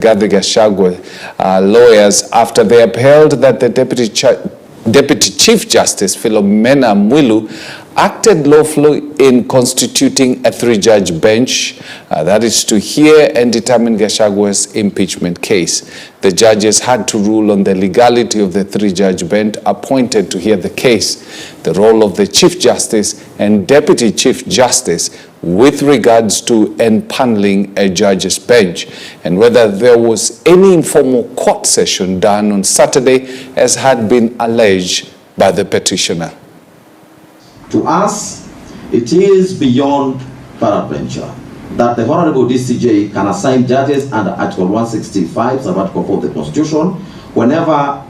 Rigathi Gachagua lawyers after they upheld that the Deputy Chief Justice Philomena Mwilu acted lawfully in constituting a three-judge bench that is to hear and determine Gachagua's impeachment case. The judges had to rule on the legality of the three-judge bench appointed to hear the case, the role of the Chief Justice and Deputy Chief Justice with regards to empanelling a judge's bench, and whether there was any informal court session done on Saturday as had been alleged by the petitioner. To us, it is beyond peradventure that the Honorable DCJ can assign judges under Article 165, Article 4 of the Constitution, whenever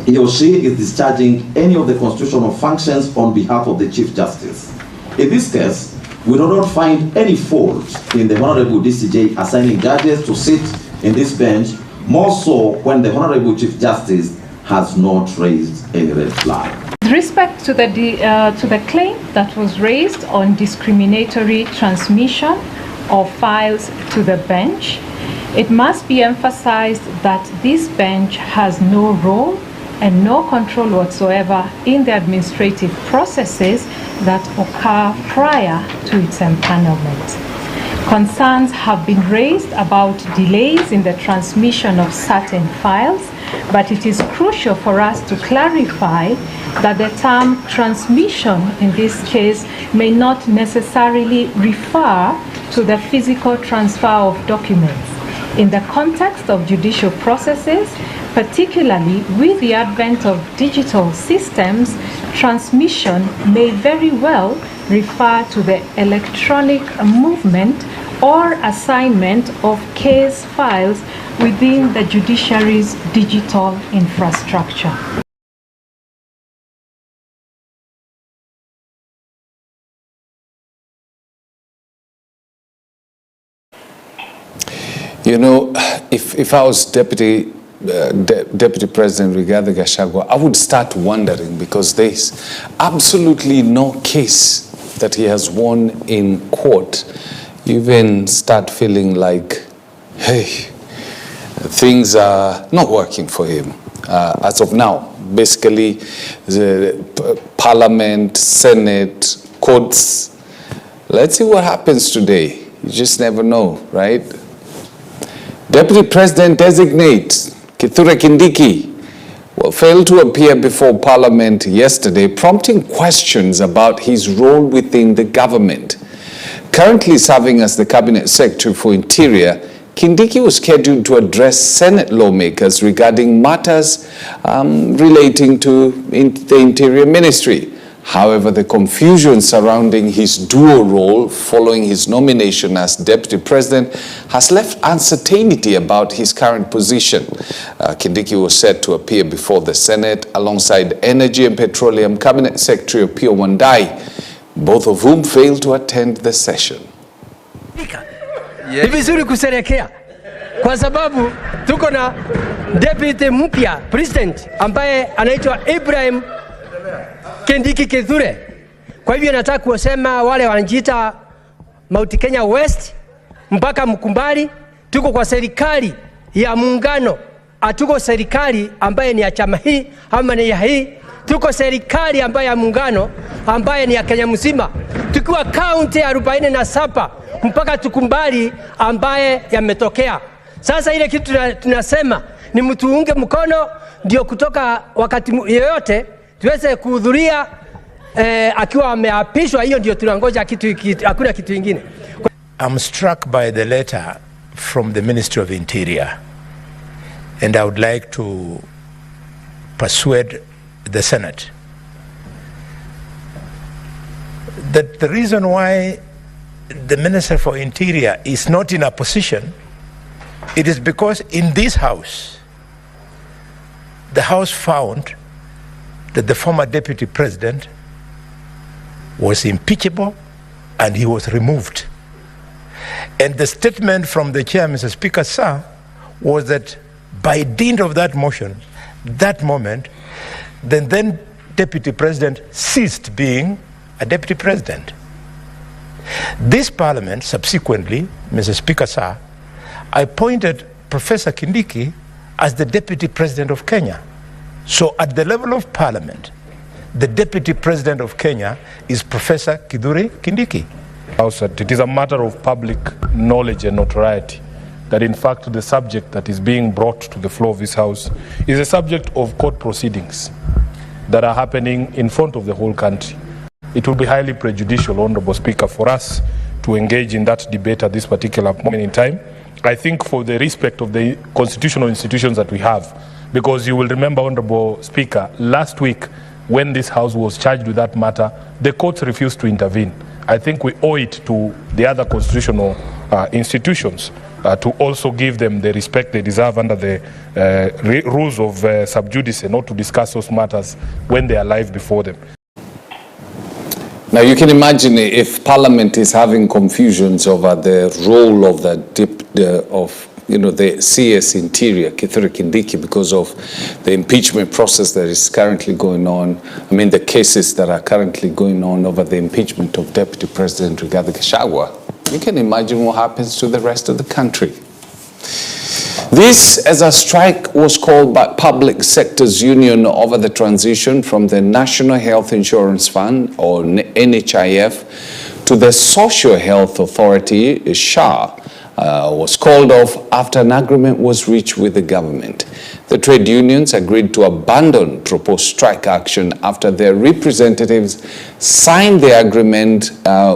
he or she is discharging any of the constitutional functions on behalf of the Chief Justice. In this case, we do not find any fault in the Honorable DCJ assigning judges to sit in this bench, more so when the Honorable Chief Justice has not raised any red flag. With respect to the claim that was raised on discriminatory transmission of files to the bench, it must be emphasized that this bench has no role and no control whatsoever in the administrative processes that occur prior to its empanelment. Concerns have been raised about delays in the transmission of certain files, but it is crucial for us to clarify that the term transmission in this case may not necessarily refer to the physical transfer of documents. In the context of judicial processes, particularly with the advent of digital systems, transmission may very well refer to the electronic movement or assignment of case files within the judiciary's digital infrastructure. You know, if I was Deputy President Rigathi Gachagua, I would start wondering, because there's absolutely no case that he has won in court. You even start feeling like, hey, things are not working for him as of now. Basically, the Parliament, Senate, courts. Let's see what happens today. You just never know, right? Deputy President Designate Kithure Kindiki failed to appear before Parliament yesterday, prompting questions about his role within the government. Currently serving as the Cabinet Secretary for Interior, Kindiki was scheduled to address Senate lawmakers regarding matters relating to the Interior Ministry. However, the confusion surrounding his dual role following his nomination as Deputy President has left uncertainty about his current position. Kindiki was set to appear before the Senate alongside Energy and Petroleum Cabinet Secretary Opiyo Wandayi, both of whom failed to attend the session. Ni vizuri kusherehekea kwa sababu tuko na deputy mpya president ambaye anaitwa Ibrahim Kindiki Kithure. Kwa hivyo nataka kusema wale wanajiita Mount Kenya West mpaka Mkumbali, tuko kwa serikali ya muungano, atuko serikali ambaye ni ya chama hii ama ni ya hii. Tuko serikali ambaye ya muungano ambaye ni ya Kenya mzima, tukiwa kaunti 47 mpaka Tukumbali ambaye yametokea. Sasa ile kitu tunasema ni mtuunge mkono, ndio kutoka wakati yoyote tuweze kuhudhuria akiwa ameapishwa. Hiyo ndio tunangoja, hakuna kitu kingine. I'm struck by the letter from the Ministry of Interior, and I would like to persuade the Senate that the reason why the Minister for Interior is not in a position, it is because in this House, the House found that the former Deputy President was impeachable and he was removed. And the statement from the chair, Mr. Speaker, sir, was that by dint of that motion, that moment, then Deputy President ceased being a Deputy President. This Parliament subsequently, Mr. Speaker, sir, appointed Professor Kindiki as the Deputy President of Kenya. So at the level of Parliament, the Deputy President of Kenya is Professor Kithure Kindiki. It is a matter of public knowledge and notoriety that in fact the subject that is being brought to the floor of this House is a subject of court proceedings that are happening in front of the whole country. It will be highly prejudicial, Honorable Speaker, for us to engage in that debate at this particular moment in time. I think for the respect of the constitutional institutions that we have, because you will remember, Honorable Speaker, last week when this House was charged with that matter, the courts refused to intervene. I think we owe it to the other constitutional institutions to also give them the respect they deserve under the rules of sub judice, not to discuss those matters when they are live before them. Now you can imagine if Parliament is having confusions over the role of the CS Interior, Kithure Kindiki, because of the impeachment process that is currently going on. I mean, the cases that are currently going on over the impeachment of Deputy President Rigathi Gachagua. You can imagine what happens to the rest of the country. This as a strike was called by Public Sectors Union over the transition from the National Health Insurance Fund, or NHIF, to the Social Health Authority, SHA, was called off after an agreement was reached with the government. The trade unions agreed to abandon proposed strike action after their representatives signed the agreement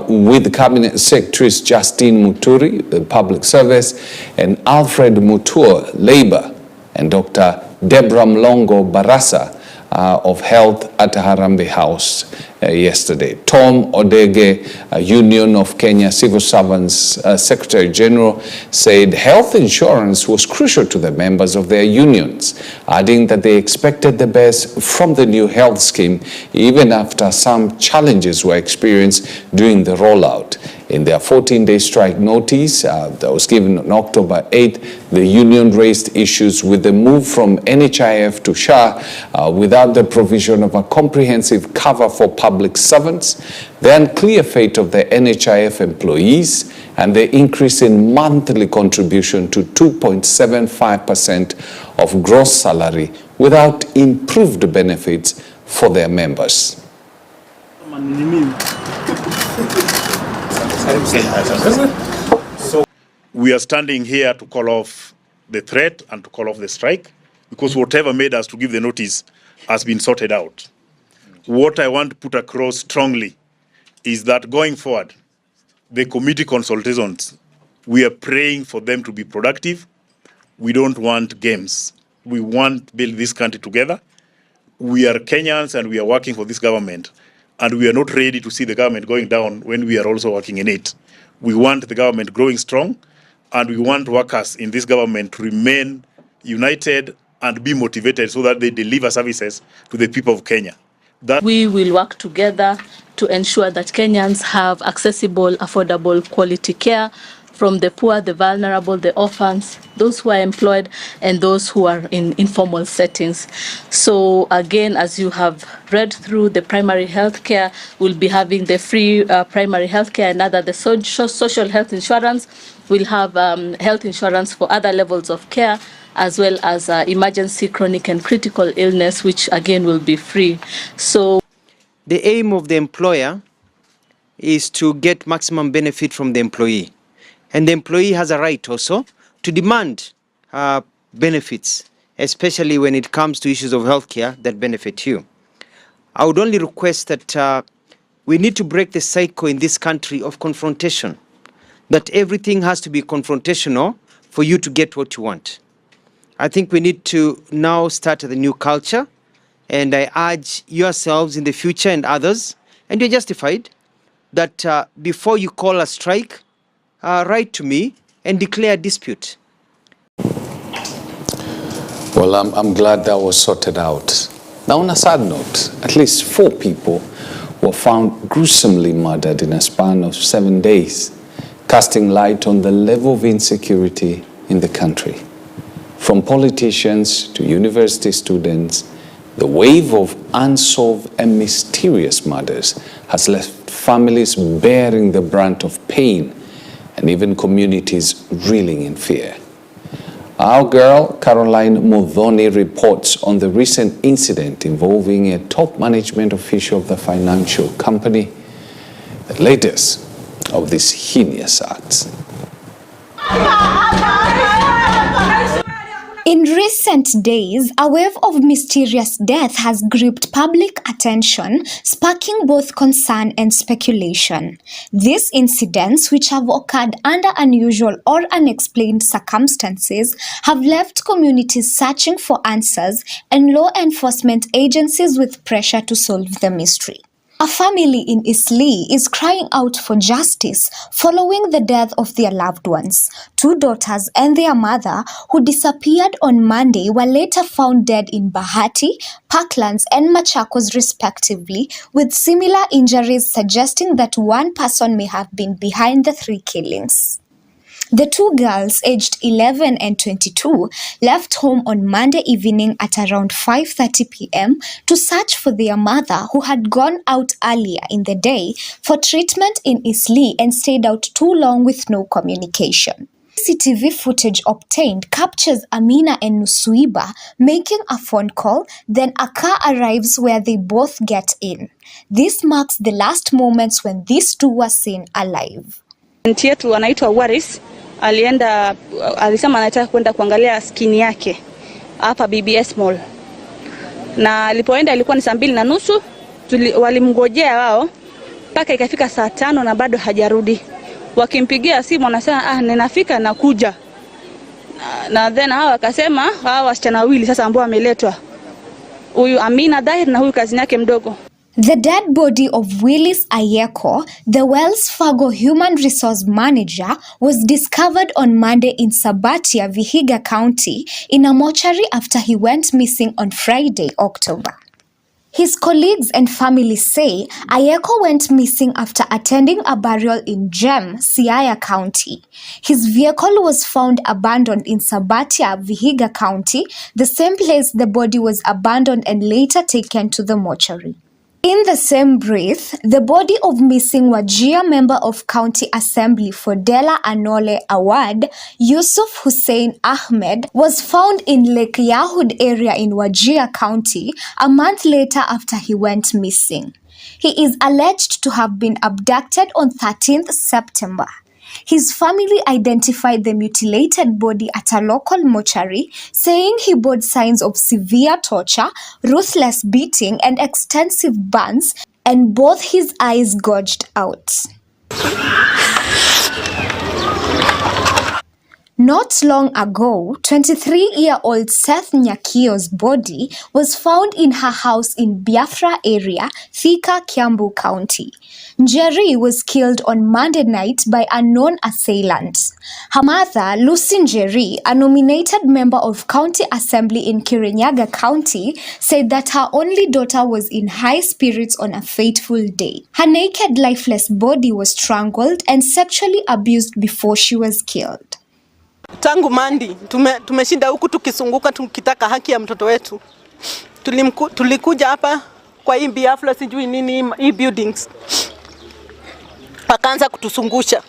with Cabinet Secretaries Justine Muturi, the Public Service, and Alfred Mutua, Labour, and Dr. Deborah Mlongo Barasa of Health at Harambee House yesterday. Tom Odege, Union of Kenya Civil Servants Secretary General, said health insurance was crucial to the members of their unions, adding that they expected the best from the new health scheme, even after some challenges were experienced during the rollout. In their 14-day strike notice that was given on October 8, the union raised issues with the move from NHIF to SHA without the provision of a comprehensive cover for public servants, the unclear fate of the NHIF employees, and the increase in monthly contribution to 2.75% of gross salary without improved benefits for their members. So we are standing here to call off the threat and to call off the strike, because whatever made us to give the notice has been sorted out. What I want to put across strongly is that going forward, the committee consultations, we are praying for them to be productive. We don't want games. We want to build this country together. We are Kenyans and we are working for this government. And we are not ready to see the government going down when we are also working in it. We want the government growing strong, and we want workers in this government to remain united and be motivated so that they deliver services to the people of Kenya. We will work together to ensure that Kenyans have accessible, affordable, quality care from the poor, the vulnerable, the orphans, those who are employed, and those who are in informal settings. So again, as you have read through, the primary health care will be having the free primary health care, and other the social health insurance will have health insurance for other levels of care, as well as emergency, chronic, and critical illness, which again will be free. So the aim of the employer is to get maximum benefit from the employee. And the employee has a right also to demand benefits, especially when it comes to issues of healthcare that benefit you. I would only request that we need to break the cycle in this country of confrontation, that everything has to be confrontational for you to get what you want. I think we need to now start the new culture, and I urge yourselves in the future and others, and you're justified, that before you call a strike, write to me and declare a dispute. Well, I'm glad that was sorted out. Now, on a sad note, at least 4 people were found gruesomely murdered in a span of 7 days, casting light on the level of insecurity in the country. From politicians to university students, the wave of unsolved and mysterious murders has left families bearing the brunt of pain and even communities reeling in fear. Our girl, Caroline Muthoni, reports on the recent incident involving a top management official of the financial company, the latest of these heinous acts. In recent days, a wave of mysterious death has gripped public attention, sparking both concern and speculation. These incidents, which have occurred under unusual or unexplained circumstances, have left communities searching for answers and law enforcement agencies with pressure to solve the mystery. A family in Eastleigh is crying out for justice following the death of their loved ones. Two daughters and their mother, who disappeared on Monday, were later found dead in Bahati, Parklands and Machakos respectively, with similar injuries suggesting that one person may have been behind the three killings. The two girls, aged 11 and 22, left home on Monday evening at around 5:30 p.m. to search for their mother, who had gone out earlier in the day for treatment in Eastleigh and stayed out too long with no communication. CCTV footage obtained captures Amina and Nusuiba making a phone call, then a car arrives where they both get in. This marks the last moments when these two were seen alive. Binti yetu anaitwa Waris, alisema anataka kwenda kuangalia skini yake hapa BBS Mall. Na alipoenda ilikuwa ni saa 2:30, walimngojea wao mpaka ikafika saa 5 na bado hajarudi. Wakimpigia simu anasema ninafika na kuja. Na then hao akasema hao wasichana wawili sasa ambao wameletwa. Huyu Amina Dair na huyu kazi yake mdogo. The dead body of Willis Ayeko, the Wells Fargo Human Resource Manager, was discovered on Monday in Sabatia, Vihiga County, in a mortuary after he went missing on Friday, October. His colleagues and family say Ayeko went missing after attending a burial in Gem, Siaya County. His vehicle was found abandoned in Sabatia, Vihiga County, the same place the body was abandoned and later taken to the mortuary. In the same breath, the body of missing Wajir member of County Assembly for Dela Anole Award, Yusuf Hussein Ahmed, was found in Lake Yahud area in Wajir County a month later after he went missing. He is alleged to have been abducted on 13th September. His family identified the mutilated body at a local mortuary, saying he bore signs of severe torture, ruthless beating, and extensive burns, and both his eyes gouged out. Not long ago, 23-year-old Seth Nyakio's body was found in her house in Biafra area, Thika, Kiambu County. Njeri was killed on Monday night by unknown assailants. Her mother, Lucy Njeri, a nominated member of County Assembly in Kirinyaga County, said that her only daughter was in high spirits on a fateful day. Her naked, lifeless body was strangled and sexually abused before she was killed. Tangu Mandi tumeshinda huku tukisunguka tukitaka haki ya mtoto wetu. Tulikuja hapa kwa hii Biafra sijui nini hii buildings. Wakaanza kutuzungusha.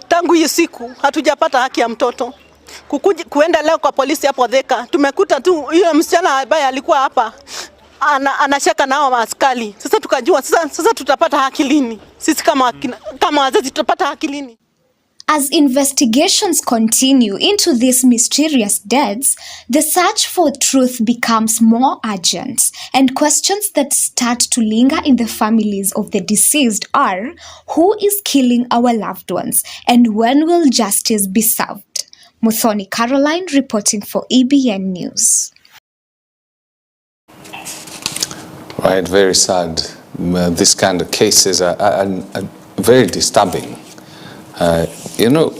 Tangu hii siku hatujapata haki ya mtoto. Kuenda leo kwa polisi hapo Thika, tumekuta tu yule msichana ambaye alikuwa hapa anashaka nao maaskari. Sasa tukajua sasa tutapata haki lini? Sisi kama wazazi tutapata haki lini? As investigations continue into these mysterious deaths, the search for truth becomes more urgent, and questions that start to linger in the families of the deceased are: who is killing our loved ones, and when will justice be served? Muthoni Caroline reporting for EBN News. Right, very sad. These kind of cases are very disturbing. You know,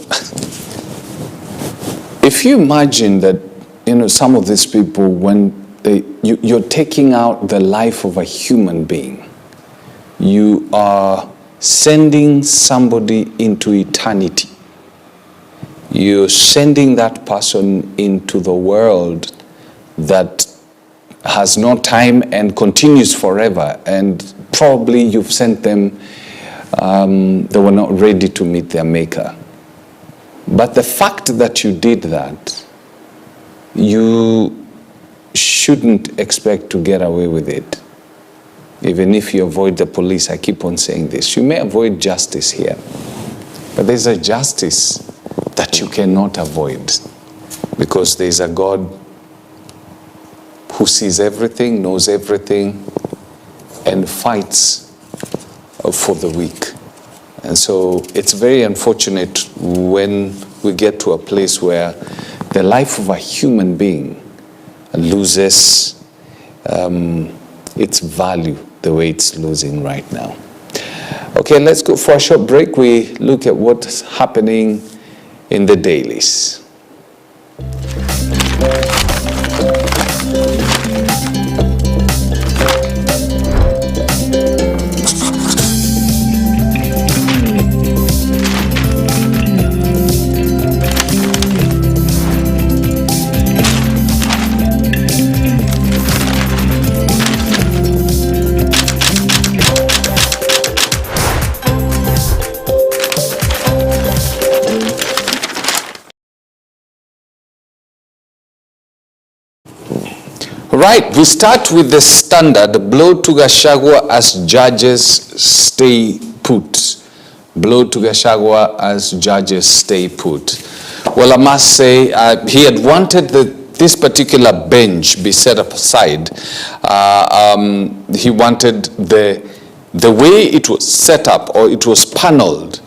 if you imagine that, you know, some of these people, when you're taking out the life of a human being, you are sending somebody into eternity. You're sending that person into the world that has no time and continues forever, and probably you've sent them, they were not ready to meet their maker. But the fact that you did that you shouldn't expect to get away with it. Even if you avoid the police, I keep on saying this, you may avoid justice here, but there's a justice that you cannot avoid, because there's a God who sees everything, knows everything, and fights for the weak. And so it's very unfortunate when we get to a place where the life of a human being loses its value the way it's losing right now. Okay, let's go for a short break. We look at what's happening in the dailies. Right, we start with the Standard. Blow to Gachagua as judges stay put. Blow to Gachagua as judges stay put. Well, I must say, he had wanted this particular bench be set aside. He wanted the way it was set up, or it was paneled,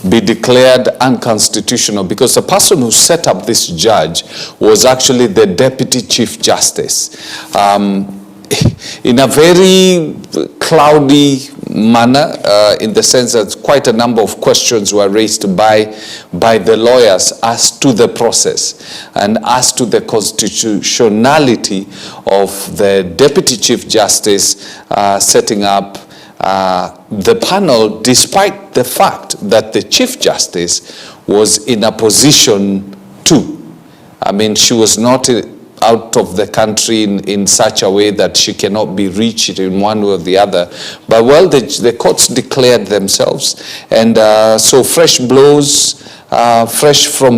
be declared unconstitutional, because the person who set up this judge was actually the Deputy Chief Justice. In a very cloudy manner, in the sense that quite a number of questions were raised by the lawyers as to the process and as to the constitutionality of the Deputy Chief Justice setting up the panel, despite the fact that the Chief Justice was in a position to. I mean, she was not out of the country in such a way that she cannot be reached in one way or the other. But well, the courts declared themselves. And so fresh from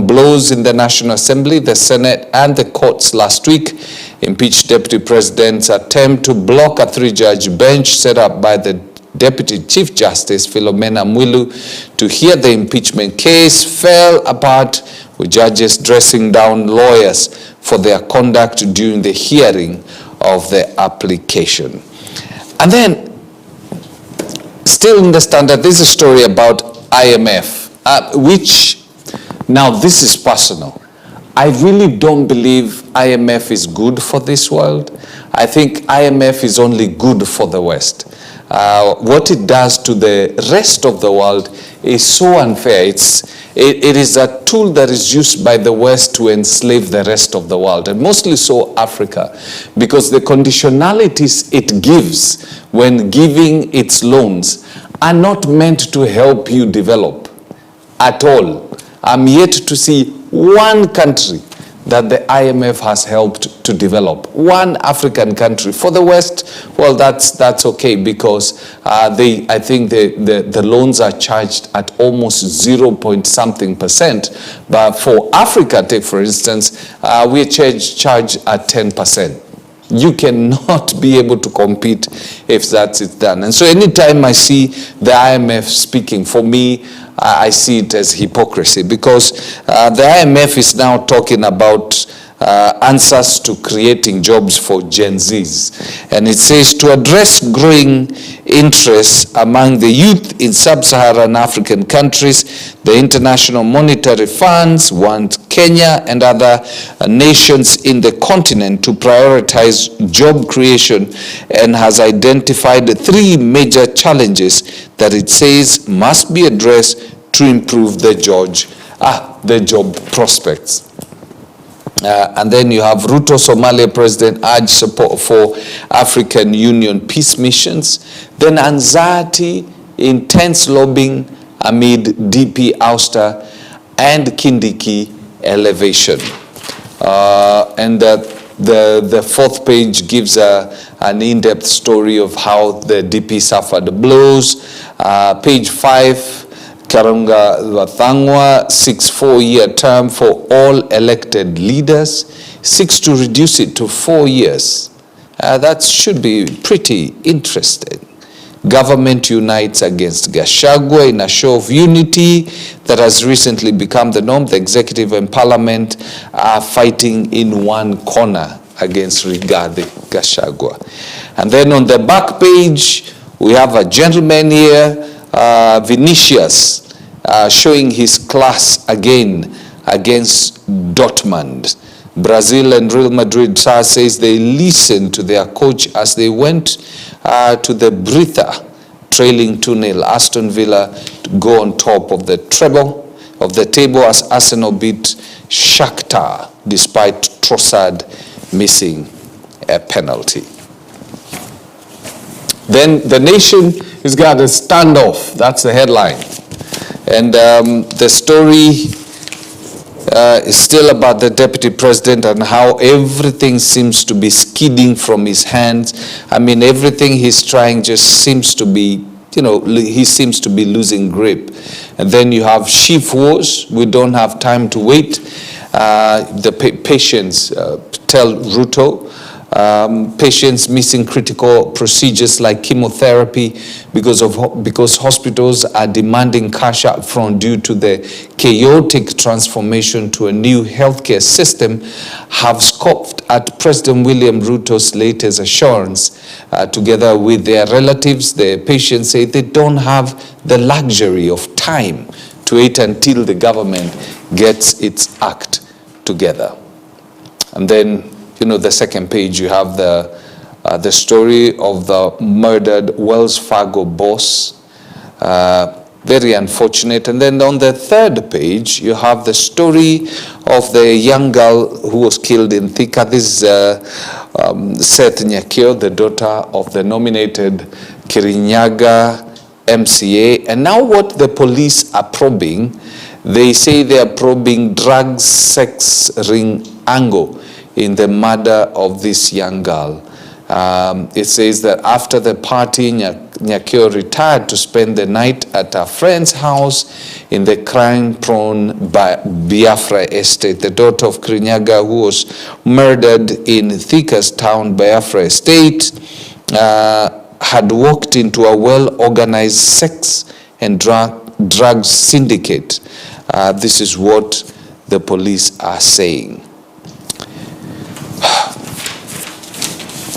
blows in the National Assembly, the Senate and the courts last week impeached Deputy President's attempt to block a three-judge bench set up by the Deputy Chief Justice Philomena Mwilu to hear the impeachment case fell apart, with judges dressing down lawyers for their conduct during the hearing of the application. And then, still in the Standard, there's a story about IMF, which, now this is personal. I really don't believe IMF is good for this world. I think IMF is only good for the West. What it does to the rest of the world is so unfair. It is a tool that is used by the West to enslave the rest of the world, and mostly so Africa, because the conditionalities it gives when giving its loans are not meant to help you develop at all. I'm yet to see one country that the IMF has helped to develop. One African country. For the West, well, that's okay, because I think the loans are charged at almost 0.something%. But for Africa, take for instance, we charge at 10%. You cannot be able to compete if that's it done. And so anytime I see the IMF speaking, for me, I see it as hypocrisy, because the IMF is now talking about answers to creating jobs for Gen Zs. And it says, to address growing interest among the youth in sub-Saharan African countries, the International Monetary Funds want Kenya and other nations in the continent to prioritize job creation, and has identified 3 major challenges that it says must be addressed to improve the job prospects. And then you have Ruto, Somalia president, urged support for African Union peace missions. Then anxiety, intense lobbying amid DP ouster and Kindiki elevation. And the 4th page gives an in-depth story of how the DP suffered blows. Page 5, Karunga Wathangwa seeks 4-year term for all elected leaders, seeks to reduce it to 4 years. That should be pretty interesting. Government unites against Gachagua in a show of unity that has recently become the norm. The executive and parliament are fighting in one corner against Rigathi Gachagua. And then on the back page, we have a gentleman here, Vinicius, showing his class again against Dortmund. Brazil and Real Madrid says they listened to their coach as they went to the breather, trailing 2-0. Aston Villa to go on top of the table as Arsenal beat Shakhtar despite Trossard missing a penalty. Then the nation has got a standoff. That's the headline. And the story is still about the deputy president and how everything seems to be skidding from his hands. I mean, everything he's trying just seems to be, he seems to be losing grip. And then you have chief wars. We don't have time to wait. The patients tell Ruto, patients missing critical procedures like chemotherapy because hospitals are demanding cash up front due to the chaotic transformation to a new healthcare system, have scoffed at President William Ruto's latest assurance. Together with their relatives, the patients say they don't have the luxury of time to wait until the government gets its act together. And then, the second page, you have the story of the murdered Wells Fargo boss. Very unfortunate. And then on the third page, you have the story of the young girl who was killed in Thika. This is Seth Nyakio, the daughter of the nominated Kirinyaga MCA. And now what the police are probing, they say they are probing drug sex ring angle in the murder of this young girl. It says that after the party, Nyakio retired to spend the night at a friend's house in the crime-prone Biafra estate. The daughter of Kirinyaga, who was murdered in Thika's town Biafra estate, had walked into a well-organized sex and drug syndicate. This is what the police are saying.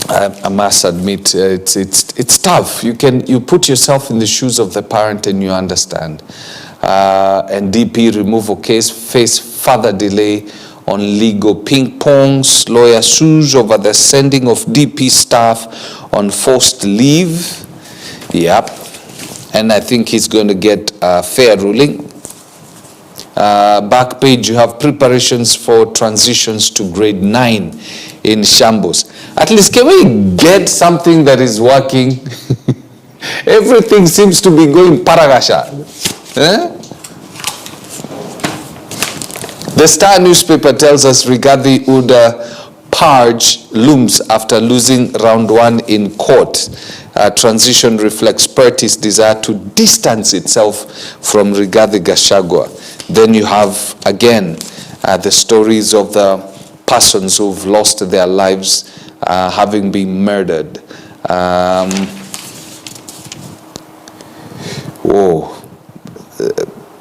I must admit, it's tough. You put yourself in the shoes of the parent and you understand. And DP removal case face further delay on legal ping pongs. Lawyer sues over the sending of DP staff on forced leave. Yep. And I think he's going to get a fair ruling. Back page, you have preparations for transitions to grade 9 in shambles. At least can we get something that is working? Everything seems to be going paragasha. The Star newspaper tells us Rigathi Uda purge looms after losing round 1 in court. Transition reflects party's desire to distance itself from Rigathi Gachagua. Then you have, again, the stories of the persons who've lost their lives having been murdered.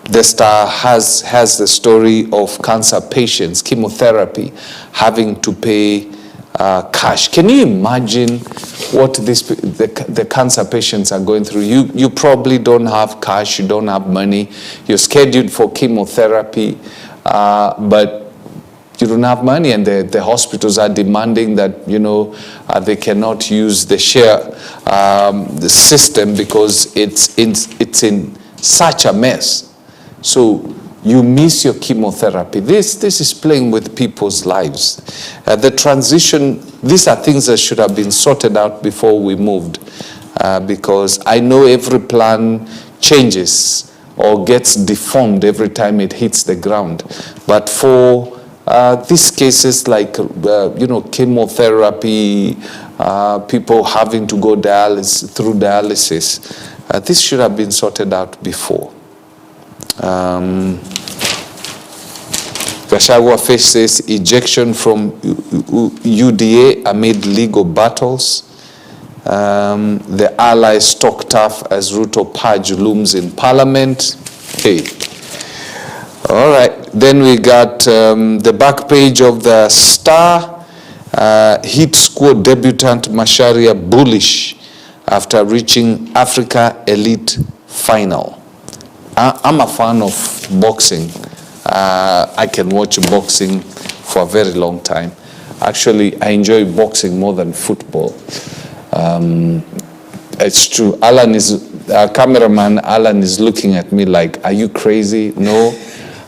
The Star has the story of cancer patients, chemotherapy, having to pay cash. Can you imagine what the cancer patients are going through? You probably don't have cash, you don't have money, you're scheduled for chemotherapy, but you don't have money, and the hospitals are demanding that they cannot use the share the system because it's in such a mess. So you miss your chemotherapy. This is playing with people's lives. The transition, these are things that should have been sorted out before we moved, because I know every plan changes or gets deformed every time it hits the ground. But for these cases like chemotherapy, people having to go through dialysis, this should have been sorted out before. Gachagua faces ejection from UDA amid legal battles. The allies talk tough as Ruto purge looms in parliament. Okay. All right. Then we got the back page of the Star. Hit squad debutant Macharia bullish after reaching Africa Elite Final. I'm a fan of boxing. I can watch boxing for a very long time. Actually, I enjoy boxing more than football. It's true. Alan is, cameraman Alan is looking at me like, are you crazy? No,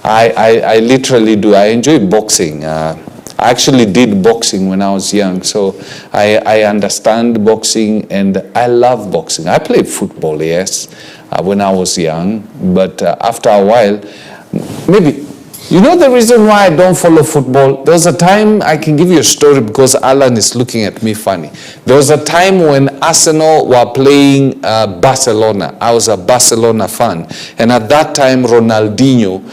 I literally do. I enjoy boxing. I actually did boxing when I was young, so I understand boxing and I love boxing. I played football, yes, when I was young, but after a while, maybe, you know the reason why I don't follow football? There was a time, I can give you a story because Alan is looking at me funny. There was a time when Arsenal were playing Barcelona. I was a Barcelona fan. And at that time, Ronaldinho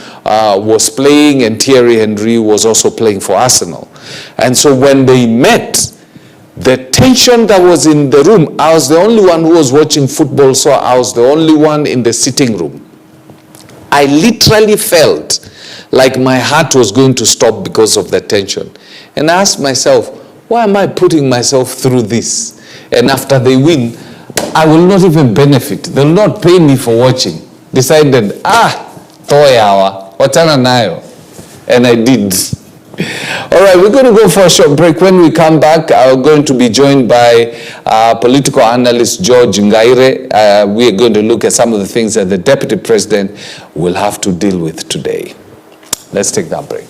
was playing and Thierry Henry was also playing for Arsenal. And so when they met, the tension that was in the room, I was the only one who was watching football, so I was the only one in the sitting room. I literally felt like my heart was going to stop because of the tension. And I asked myself, why am I putting myself through this? And after they win, I will not even benefit. They will not pay me for watching. Decided, toyawa, watana nayo. And I did. All right, we're going to go for a short break. When we come back, I'm going to be joined by political analyst George Ngaire. We are going to look at some of the things that the Deputy President will have to deal with today. Let's take that break.